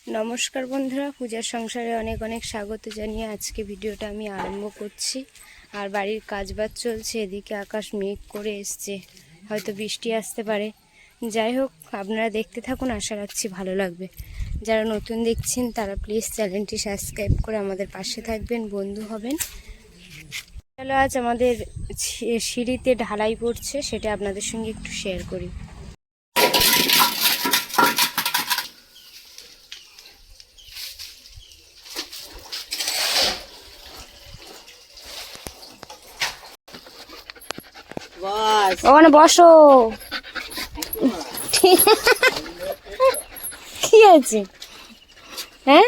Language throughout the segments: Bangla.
নমস্কার বন্ধুরা, পূজার সংসারে অনেক অনেক স্বাগত জানিয়ে আজকে ভিডিওটা আমি আরম্ভ করছি। আর বাড়ির কাজবাজ চলছে, এদিকে আকাশ মেঘ করে এসছে, হয়তো বৃষ্টি আসতে পারে। যাই হোক, আপনারা দেখতে থাকুন, আশা রাখছি ভালো লাগবে। যারা নতুন দেখছেন তারা প্লিজ চ্যানেলটি সাবস্ক্রাইব করে আমাদের পাশে থাকবেন, বন্ধু হবেন। চলো, আজ আমাদের সিঁড়িতে ঢালাই পড়ছে, সেটা আপনাদের সঙ্গে একটু শেয়ার করি। ওখানে বসো। কি আছে? হ্যাঁ,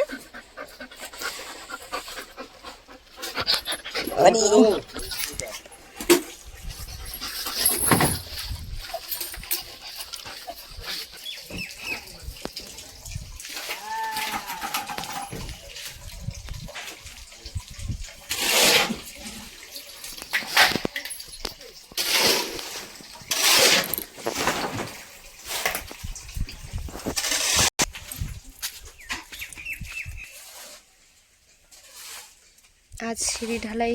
আজ সিঁড়ি ঢালাই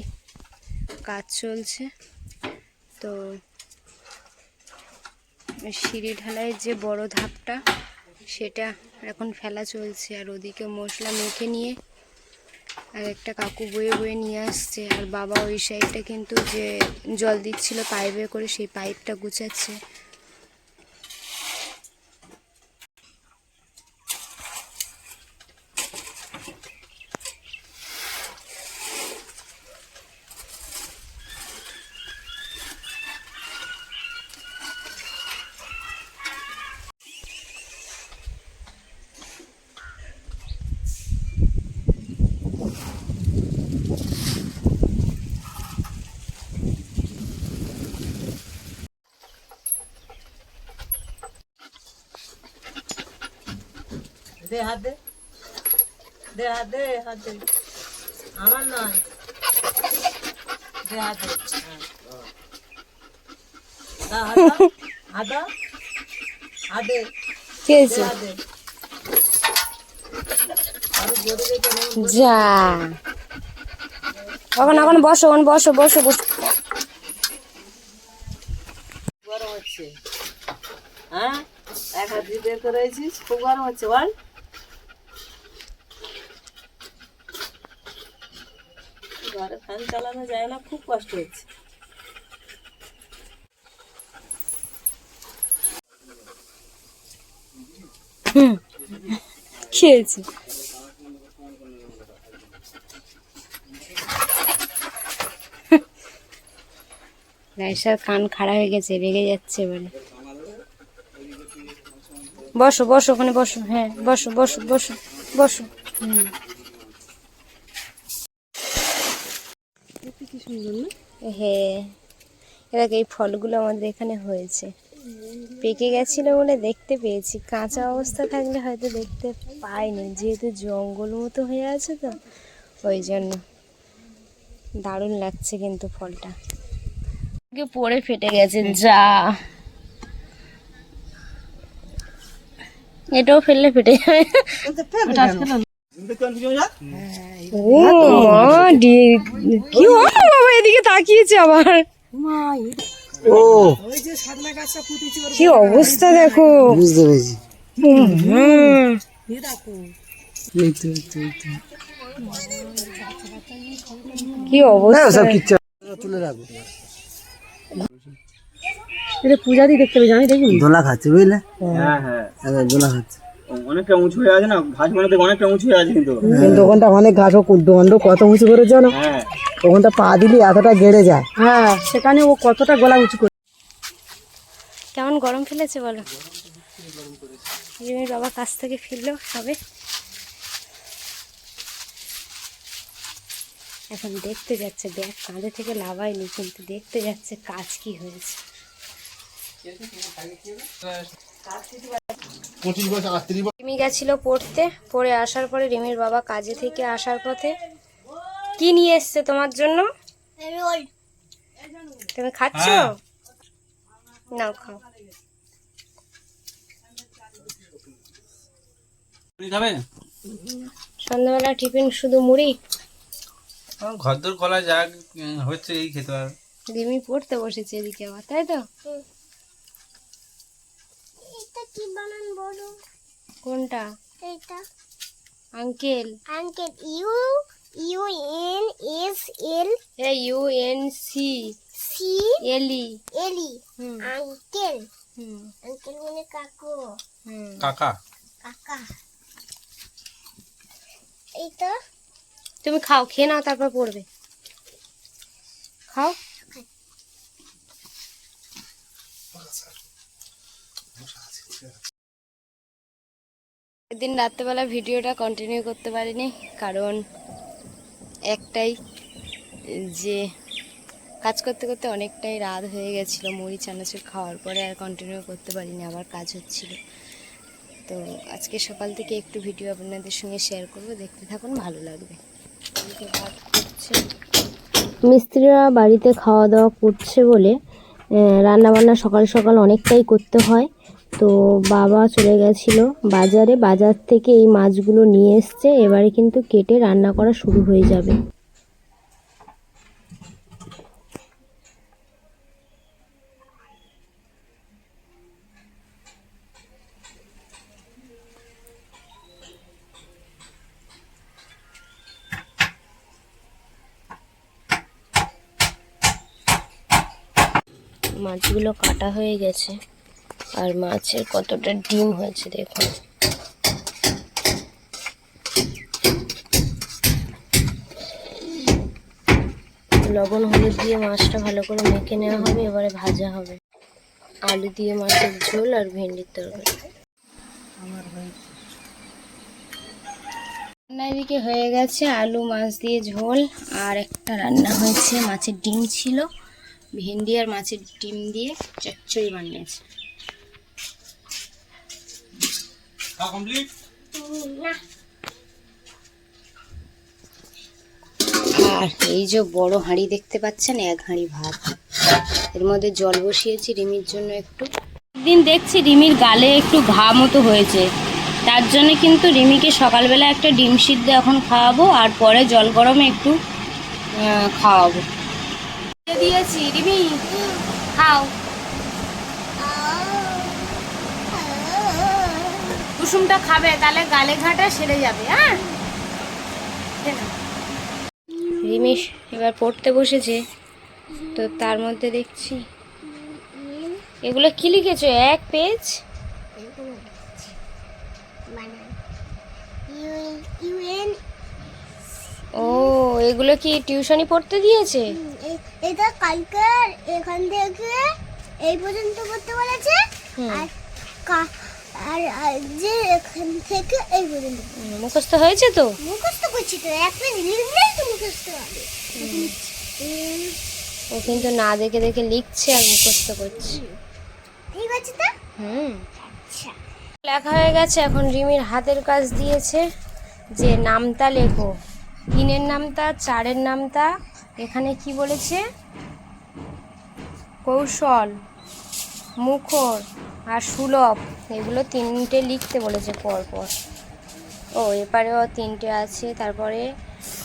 কাজ চলছে। তো সিঁড়ি ঢালাই যে বড় ধাপটা, সেটা এখন ফেলা চলছে। আর ওদিকে মশলা মেখে নিয়ে আর একটা কাকু বয়ে বয়ে নিয়ে আসছে। আর বাবা ওই সাইডটা কিন্তু যে জল দিচ্ছিল পাইপে করে, সেই পাইপটা গুছাচ্ছে। দে হাত দে, দে হাত দে, হাত দে, আমার নয়, দে হাত দে, দা হাত দাও, হাত দাও, হাত দে, কি হয়েছে? হাত দে, আরো জোরে দে কেন? যা, ওখানে বসো, বসো বসো বসো। গরম হচ্ছে, হ্যাঁ, এক হাত দিয়ে বের করেছিস, খুব গরম হচ্ছে বল। ঘরে ফ্যান চালানো যায় না, খুব কষ্ট হচ্ছে। কি হয়েছে? রাইসার কান খাড়া হয়ে গেছে, রেগে যাচ্ছে এবারে। বসো বসো, ওখানে বসো। হ্যাঁ, বসো বসো বসো বসো। কি সুন্দর না? হ্যাঁ, এবার এই ফলগুলো আমাদের এখানে হয়েছে, পেকে গেছিল বলে দেখতে পেয়েছি। কাঁচা অবস্থা থাকলে হয়তো দেখতে পাইনি, যেহেতু জঙ্গল মতো হয়ে আছে তো ওই জন্য। দারুণ লাগছে কিন্তু ফলটা। পড়ে ফেটে গেছে, যা, এটাও ফেললে ফেটে যাবে। কি হলো বাবা, এদিকে তাকিয়েছে আবার। কি অবস্থা দেখো, বুঝতে পেরেছি। কি অবস্থা, তুলে রাখবো। এটা পূজা দিয়ে দেখতে হবে, জানি দেখি দোলা খাচ্ছে, বুঝলে? হ্যাঁ হ্যাঁ, দোলা খাচ্ছে। অনেকটা উঁচু হয়ে আছে না, ঘাস মানে অনেকটা উঁচু হয়ে আছে, কিন্তু ওখানটা অনেক ঘাস, দণ্ড কত উঁচু করে জানো? ওখানটা পা দিলি এতটা গেড়ে যায়। হ্যাঁ, সেখানে ও কতটা গলা উঁচু করে। কেমন গরম ফেলেছে বলো? রিমির বাবা কাছ থেকে ফিরলো সবে, এখন দেখতে যাচ্ছে। ব্যাগ কাঁধে থেকে লাভায়নি, কিন্তু দেখতে যাচ্ছে কাজ কি হয়েছে। রিমি গেছিল পড়তে, পড়ে আসার পরে রিমির বাবা কাজে থেকে আসার পথে কি নিয়ে এসছে তোমার জন্য? তুমি খাচ্ছ? নাও খাও। খাবে? সন্ধ্যাবেলা টিফিন শুধু মুড়ি? ঘরদোর কলা যা হচ্ছে এই খেতে পারবে। রিমি পড়তে বসেছে এদিকে আবার, তাই তো? এটা কি বানান বলো? কোনটা? এটা uncle. Uncle, U U N S L UNC C L E. L E. হুম আঙ্কেল, হুম আঙ্কেল মানে কাকু, হুম। কাকা কাকা। এটা তুমি খাও, খেয়ে নাও, তারপর পড়বে। খাও। এদিন রাত্রেবেলা ভিডিওটা কন্টিনিউ করতে পারিনি, কারণ একটাই যে কাজ করতে করতে অনেকটাই রাত হয়ে গেছিলো। মুড়ি চানাচুর খাওয়ার পরে আর কন্টিনিউ করতে পারিনি, আবার কাজ হচ্ছিল। তো আজকে সকাল থেকে একটু ভিডিও আপনাদের সঙ্গে শেয়ার করব, দেখতে থাকুন, ভালো লাগবে। মিস্ত্রিরা বাড়িতে খাওয়া দাওয়া করছে বলে রান্না বান্না সকাল সকাল অনেকটাই করতে হয়। তো বাবা চলে গেছিল বাজারে, বাজার থেকে এই মাছগুলো নিয়ে এসছে, এবারে কিন্তু কেটে রান্না করা শুরু হয়ে যাবে। মাছগুলো কাটা হয়ে গেছে, আর মাছের কতটা ডিম হয়েছে দেখুন। লবণ হলুদ দিয়ে মাছটা ভালো করে মেখে নেওয়া হবে, এবারে ভাজা হবে। আলু দিয়ে মাছের ঝোল আর ভেন্ডির তরকারি। রান্না এদিকে হয়ে গেছে, আলু মাছ দিয়ে ঝোল, আর একটা রান্না হয়েছে মাছের ডিম ছিল, ভেন্ডি আর মাছের ডিম দিয়ে চচ্চড়ি বানিয়েছে। আর এই যে বড় হাঁড়ি দেখতে পাচ্ছেন, 1 হাঁড়ি ভাত, এর মধ্যে জল বসিয়েছি রিমির জন্য একটু। একদিন দেখছি রিমির গালে একটু ঘা মতো হয়েছে, তার জন্য কিন্তু রিমিকে সকালবেলা একটা ডিম সিদ্ধ এখন খাওয়াবো, আর পরে জল গরমে একটু খাওয়াবো। দিয়েছি রিমি, খাও। কুসুমটা খাবে, তাহলে গালে ঘাটা সেরে যাবে। হ্যাঁ, রিমি এবার পড়তে বসেছে, তো তার মধ্যে দেখছি এগুলো কি লিখেছো, 1 পেজ? ইউএন। ও, এগুলো কি টিউশনি পড়তে দিয়েছে? এটা কালকে এখান থেকে এই পর্যন্ত করতে বলেছে, আর আর যে এখান থেকে এই পর্যন্ত মুখস্থ হয়েছে তো? মুখস্থ করছি তো, এক পেজ লিখলেই তো মুখস্থ হবে। ও কিন্তু না দেখে দেখে লিখছে আর মুখস্থ করছে। ঠিক আছে তো? হুম, আচ্ছা। লেখা হয়ে গেছে। এখন রিমির হাতের কাজ দিয়েছে যে নামতা লেখো, 3-এর নামতা, 4-এর নামতা, এখানে কি বলেছে, কৌশল, মুখর আর সুলভ, এগুলো 3টে লিখতে বলেছে পর পর। ও এপারেও 3টে আছে। তারপরে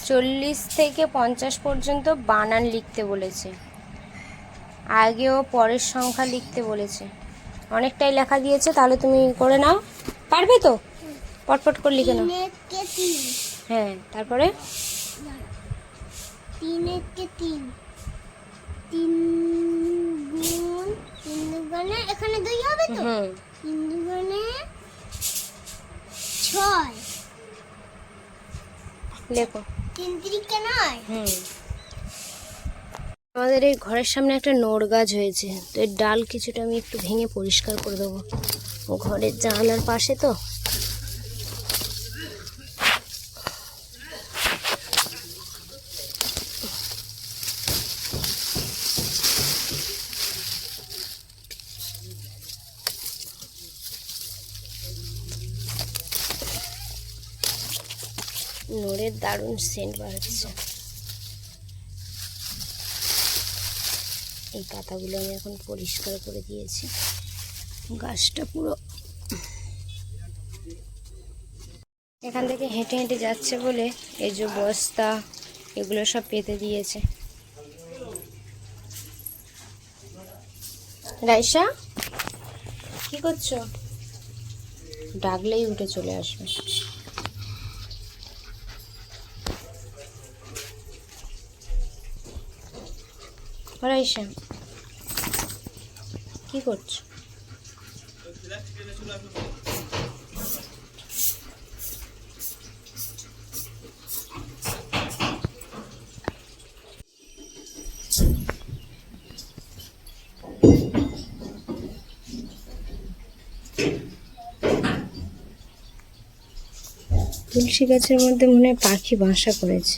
40 থেকে 50 পর্যন্ত বানান লিখতে বলেছে, আগেও পরের সংখ্যা লিখতে বলেছে। অনেকটাই লেখা দিয়েছে, তাহলে তুমি করে নাও, পারবে তো? পটপট করে লিখে নাও। 3 হ্যাঁ, তারপরে 3 গুণ 3 দুগুণে এখানে 2 হবে তো? হুম 3 দুগুণে 6, লেখো। 3 3 9। হুম, আমাদের এই ঘরের সামনে একটা নোড় গাছ হয়েছে, তো এর ডাল কিছুটা আমি একটু ভেঙে পরিষ্কার করে দেবো, ঘরের জানালার পাশে তো। নোড়ের দারুণ সেন্ট বাড়ছে। এই পাতাগুলো আমি এখন পরিষ্কার করে দিয়েছি, গাছটা পুরো এখান থেকে হেঁটে হেঁটে যাচ্ছে বলে এই যে বস্তা এগুলো সব পেতে দিয়েছে। রাইসা কি করছো? ডাকলেই উঠে চলে আসবে। রাইসা কি করছো? তুলসী গাছের মধ্যে মনে হয় পাখি বাসা করেছে।